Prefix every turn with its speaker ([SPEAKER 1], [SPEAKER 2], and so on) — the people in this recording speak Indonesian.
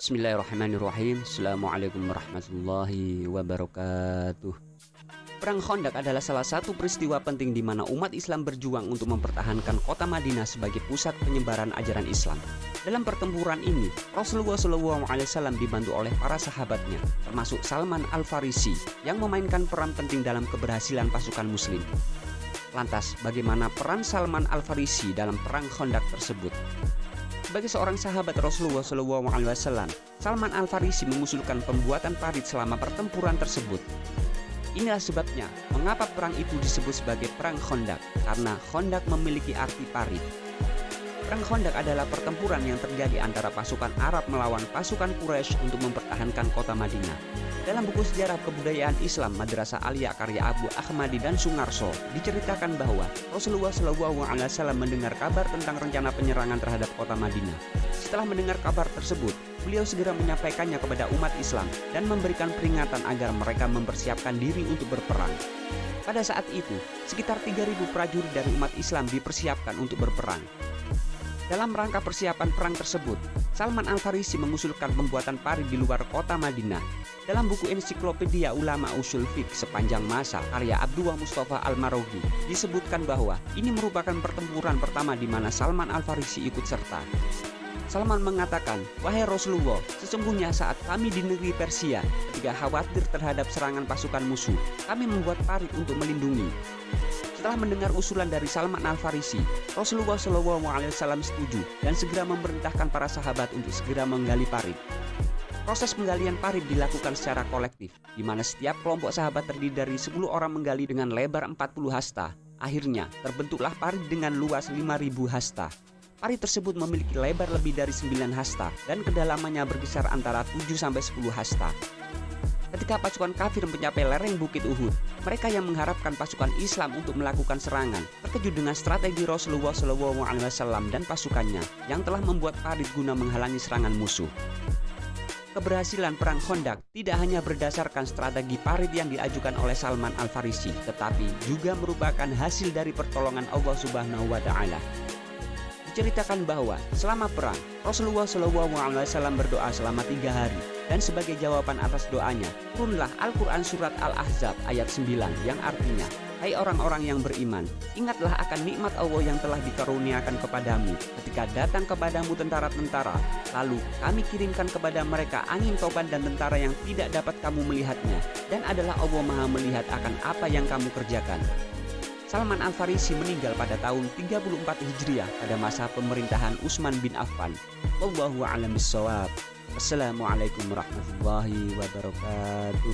[SPEAKER 1] Bismillahirrahmanirrahim. Assalamualaikum warahmatullahi wabarakatuh. Perang Khandaq adalah salah satu peristiwa penting di mana umat Islam berjuang untuk mempertahankan kota Madinah sebagai pusat penyebaran ajaran Islam. Dalam pertempuran ini, Rasulullah SAW dibantu oleh para sahabatnya, termasuk Salman Al-Farisi, yang memainkan peran penting dalam keberhasilan pasukan Muslim. Lantas, bagaimana peran Salman Al-Farisi dalam perang Khandaq tersebut? Sebagai seorang sahabat Rasulullah SAW, Salman Al-Farisi mengusulkan pembuatan parit selama pertempuran tersebut. Inilah sebabnya mengapa perang itu disebut sebagai perang Khandaq, karena Khandaq memiliki arti parit. Perang Khandaq adalah pertempuran yang terjadi antara pasukan Arab melawan pasukan Quraisy untuk mempertahankan kota Madinah. Dalam buku sejarah kebudayaan Islam Madrasah Aliyah karya Abu Ahmadi dan Sungarso diceritakan bahwa Rasulullah SAW mendengar kabar tentang rencana penyerangan terhadap kota Madinah. Setelah mendengar kabar tersebut, beliau segera menyampaikannya kepada umat Islam dan memberikan peringatan agar mereka mempersiapkan diri untuk berperang. Pada saat itu, sekitar 3.000 prajurit dari umat Islam dipersiapkan untuk berperang. Dalam rangka persiapan perang tersebut, Salman Al-Farisi mengusulkan pembuatan parit di luar kota Madinah. Dalam buku ensiklopedia ulama usul fiqh sepanjang masa karya Abdullah Mustafa Al-Marogi disebutkan bahwa ini merupakan pertempuran pertama di mana Salman Al-Farisi ikut serta. Salman mengatakan, "Wahai Rasulullah, sesungguhnya saat kami di negeri Persia, ketika khawatir terhadap serangan pasukan musuh, kami membuat parit untuk melindungi." Setelah mendengar usulan dari Salman Al-Farisi, Rasulullah SAW setuju dan segera memerintahkan para sahabat untuk segera menggali parit. Proses penggalian parit dilakukan secara kolektif, di mana setiap kelompok sahabat terdiri dari 10 orang menggali dengan lebar 40 hasta. Akhirnya, terbentuklah parit dengan luas 5.000 hasta. Parit tersebut memiliki lebar lebih dari 9 hasta dan kedalamannya berkisar antara 7-10 hasta. Ketika pasukan kafir mencapai lereng Bukit Uhud, mereka yang mengharapkan pasukan Islam untuk melakukan serangan terkejut dengan strategi Rasulullah SAW dan pasukannya yang telah membuat parit guna menghalangi serangan musuh. Keberhasilan perang Khandaq tidak hanya berdasarkan strategi parit yang diajukan oleh Salman Al-Farisi, tetapi juga merupakan hasil dari pertolongan Allah Subhanahu wa Ta'ala. Diceritakan bahwa selama perang, Rasulullah SAW berdoa selama 3 hari, dan sebagai jawaban atas doanya, turunlah Al-Quran Surat Al-Ahzab ayat 9 yang artinya, "Hai orang-orang yang beriman, ingatlah akan nikmat Allah yang telah dikaruniakan kepadamu ketika datang kepadamu tentara-tentara, lalu kami kirimkan kepada mereka angin topan dan tentara yang tidak dapat kamu melihatnya, dan adalah Allah Maha melihat akan apa yang kamu kerjakan." Salman Al-Farisi meninggal pada tahun 34 Hijriah pada masa pemerintahan Utsman bin Affan. Wallahu a'lam bishawab. Wassalamualaikum warahmatullahi wabarakatuh.